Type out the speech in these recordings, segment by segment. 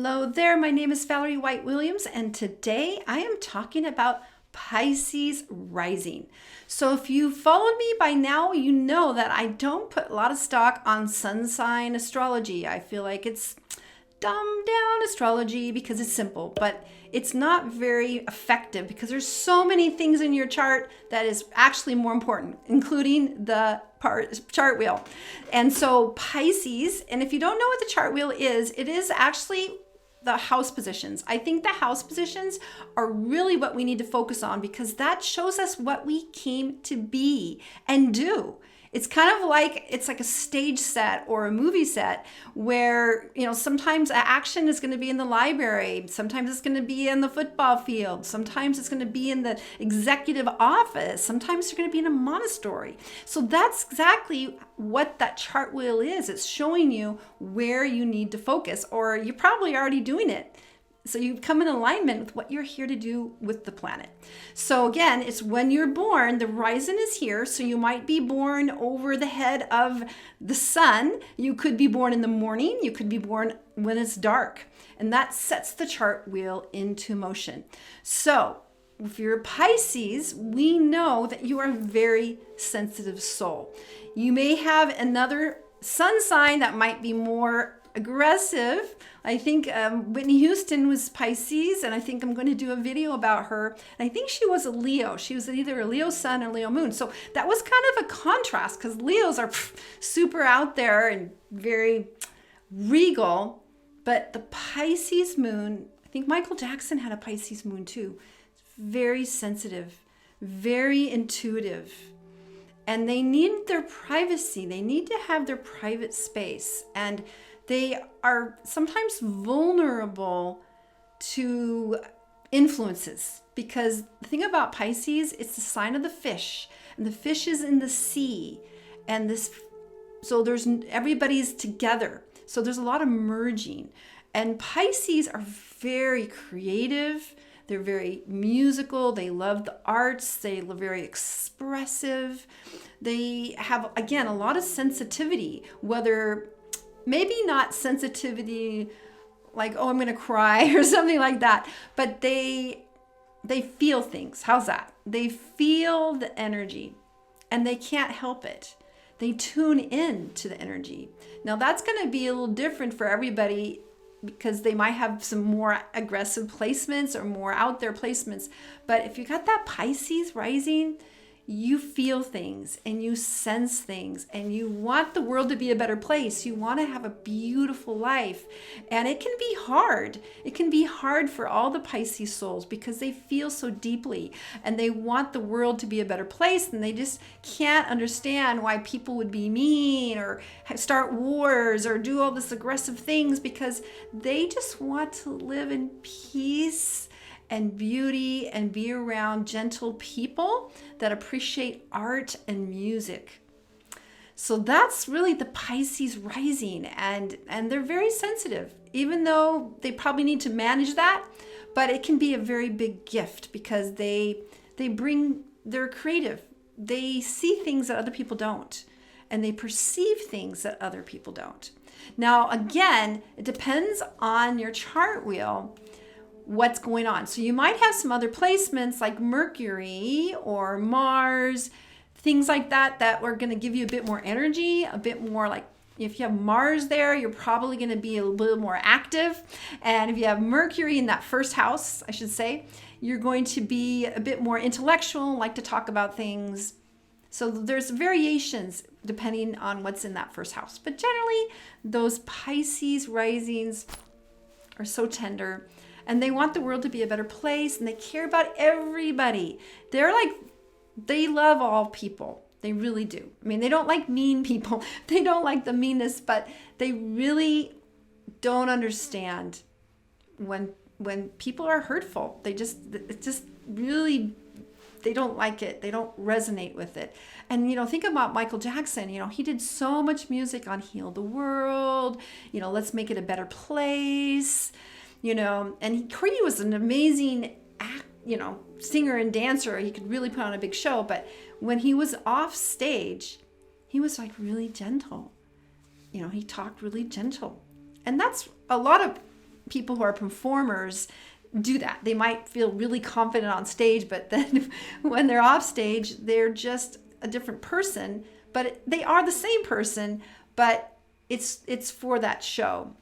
Hello there, my name is Valerie White Williams, and today I am talking about Pisces Rising. So if you followed me by now, you know that I don't put a lot of stock on sun sign astrology. I feel like it's dumbed down astrology because it's simple, but it's not very effective because there's so many things in your chart that is actually more important, including the chart wheel. And so Pisces, and if you don't know what the chart wheel is, it is actually the house positions. I think the house positions are really what we need to focus on because that shows us what we came to be and do. It's kind of like, it's like a stage set or a movie set where, sometimes action is going to be in the library. Sometimes it's going to be in the football field. Sometimes it's going to be in the executive office. Sometimes you're going to be in a monastery. So that's exactly what that chart wheel is. It's showing you where you need to focus, or you're probably already doing it. So you come in alignment with what you're here to do with the planet. So again, it's when you're born, the rising is here. So you might be born over the head of the sun. You could be born in the morning. You could be born when it's dark. And that sets the chart wheel into motion. So if you're a Pisces, we know that you are a very sensitive soul. You may have another sun sign that might be more aggressive. I think Whitney Houston was Pisces, and I think I'm going to do a video about her. And I think she was a Leo. She was either a Leo sun or Leo moon. So that was kind of a contrast because Leos are super out there and very regal. But the Pisces moon, I think Michael Jackson had a Pisces moon too. Very sensitive, very intuitive. And they need their privacy. They need to have their private space. And they are sometimes vulnerable to influences because the thing about Pisces, it's the sign of the fish, and the fish is in the sea, and so there's everybody's together. So there's a lot of merging, and Pisces are very creative. They're very musical. They love the arts. They're very expressive. They have, again, a lot of sensitivity, whether maybe not sensitivity like, oh, I'm going to cry or something like that, but they feel things. How's that? They feel the energy and they can't help it. They tune in to the energy. Now that's going to be a little different for everybody because they might have some more aggressive placements or more out there placements. But if you got that Pisces rising, you feel things and you sense things and you want the world to be a better place. You want to have a beautiful life. And it can be hard. It can be hard for all the Pisces souls because they feel so deeply and they want the world to be a better place, and they just can't understand why people would be mean or start wars or do all this aggressive things because they just want to live in peace and beauty and be around gentle people that appreciate art and music. So that's really the Pisces rising, and they're very sensitive, even though they probably need to manage that, but it can be a very big gift because they're creative. They see things that other people don't, and they perceive things that other people don't. Now, again, it depends on your chart wheel what's going on. So you might have some other placements like Mercury or Mars, things like that are going to give you a bit more energy, a bit more like, if you have Mars there, you're probably going to be a little more active. And if you have Mercury in that first house, I should say, you're going to be a bit more intellectual, like to talk about things. So there's variations depending on what's in that first house. But generally, those Pisces risings are so tender. And they want the world to be a better place, and they care about everybody. They love all people. They really do. I mean, they don't like mean people. They don't like the meanness, but they really don't understand when people are hurtful. They don't like it. They don't resonate with it. And, think about Michael Jackson. He did so much music on Heal the World. Let's make it a better place. And he was an amazing singer and dancer. He could really put on a big show. But when he was off stage, he was like really gentle. He talked really gentle. And that's a lot of people who are performers do that. They might feel really confident on stage, but then when they're off stage, they're just a different person, but they are the same person, but it's for that show.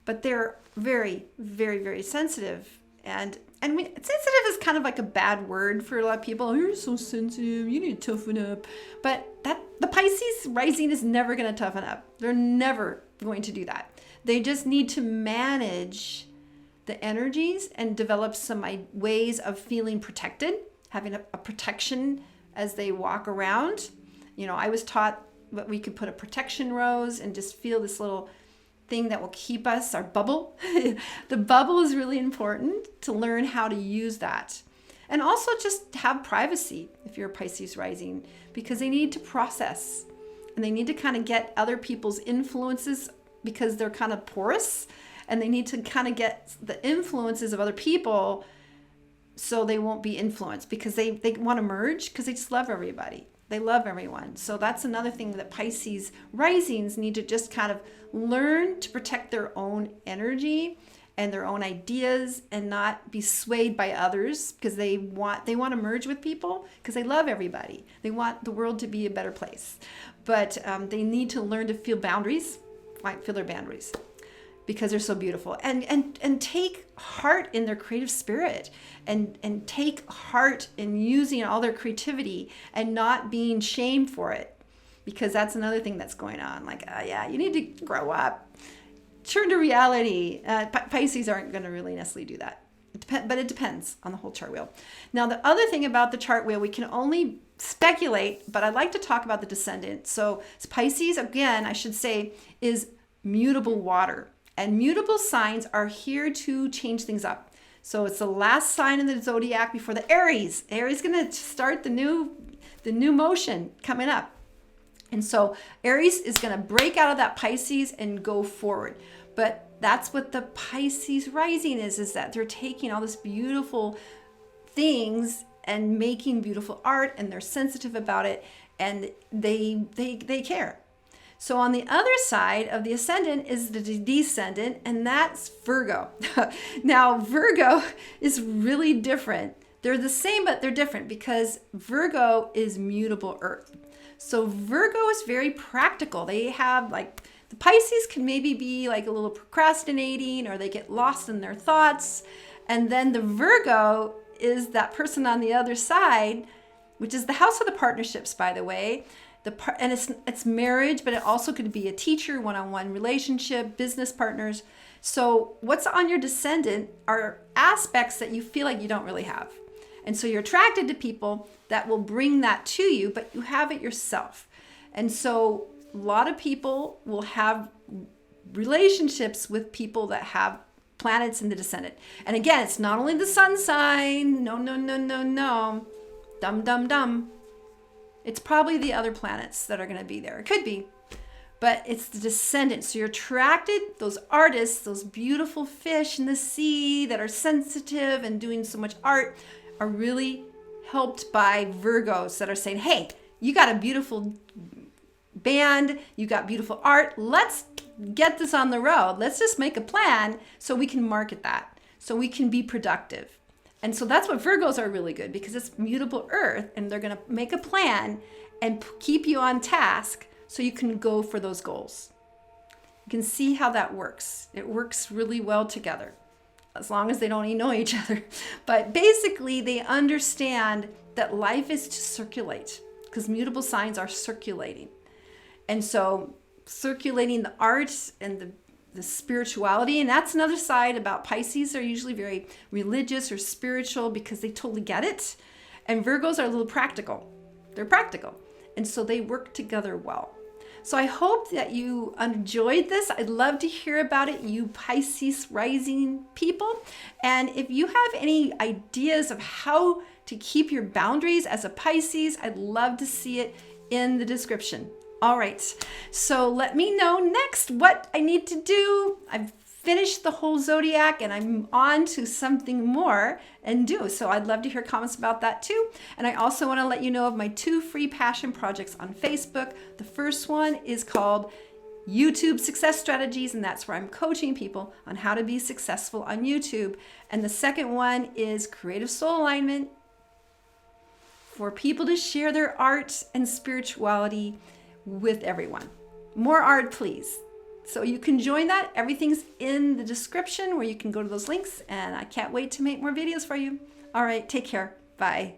But they're very, very, very sensitive. And sensitive is kind of like a bad word for a lot of people. Oh, you're so sensitive, you need to toughen up. But the Pisces rising is never going to toughen up. They're never going to do that. They just need to manage the energies and develop some ways of feeling protected, having a protection as they walk around. I was taught that we could put a protection rose and just feel this little thing that will keep us, our bubble. The bubble is really important to learn how to use that. And also just have privacy if you're a Pisces rising, because they need to process and they need to kind of get other people's influences, because they're kind of porous, and they need to kind of get the influences of other people so they won't be influenced, because they want to merge, because they just love everybody. They love everyone. So that's another thing that Pisces risings need to just kind of learn to protect their own energy and their own ideas and not be swayed by others, because they want to merge with people because they love everybody. They want the world to be a better place. But they need to learn to feel their boundaries, because they're so beautiful, and take heart in their creative spirit, and take heart in using all their creativity and not being shamed for it, because that's another thing that's going on. Like, you need to grow up, turn to reality. Pisces aren't going to really necessarily do that, but it depends on the whole chart wheel. Now, the other thing about the chart wheel, we can only speculate, but I'd like to talk about the descendant. So Pisces, again, I should say, is mutable water. And mutable signs are here to change things up. So it's the last sign in the zodiac before the Aries. Aries is going to start the new motion coming up. And so Aries is going to break out of that Pisces and go forward. But that's what the Pisces rising is that they're taking all this beautiful things and making beautiful art, and they're sensitive about it, and they care. So on the other side of the ascendant is the descendant, and that's Virgo. Now, Virgo is really different. They're the same, but they're different, because Virgo is mutable earth. So Virgo is very practical. They have, like, the Pisces can maybe be like a little procrastinating, or they get lost in their thoughts. And then the Virgo is that person on the other side, which is the house of the partnerships, by the way. And it's marriage, but it also could be a teacher, one-on-one relationship, business partners. So what's on your descendant are aspects that you feel like you don't really have. And so you're attracted to people that will bring that to you, but you have it yourself. And so a lot of people will have relationships with people that have planets in the descendant. And again, it's not only the sun sign. No. Dumb. It's probably the other planets that are going to be there. It could be, but it's the descendant. So you're attracted, those artists, those beautiful fish in the sea that are sensitive and doing so much art, are really helped by Virgos that are saying, hey, you got a beautiful band, you got beautiful art. Let's get this on the road. Let's just make a plan so we can market that, so we can be productive. And so that's what Virgos are really good, because it's mutable earth, and they're going to make a plan and keep you on task so you can go for those goals. You can see how that works. It works really well together, as long as they don't know each other. But basically, they understand that life is to circulate, because mutable signs are circulating. And so circulating the arts and the spirituality, and that's another side about Pisces. They're usually very religious or spiritual because they totally get it. And Virgos are a little practical. They're practical. And so they work together well. So I hope that you enjoyed this. I'd love to hear about it, you Pisces rising people. And if you have any ideas of how to keep your boundaries as a Pisces, I'd love to see it in the description. All right, so let me know next what I need to do. I've finished the whole zodiac and I'm on to something more and do. So I'd love to hear comments about that too. And I also want to let you know of my 2 free passion projects on Facebook. The first one is called YouTube success strategies, and that's where I'm coaching people on how to be successful on YouTube. And the second one is creative soul alignment, for people to share their art and spirituality with everyone. More art, please. So you can join that. Everything's in the description where you can go to those links, and I can't wait to make more videos for you. All right, take care. Bye.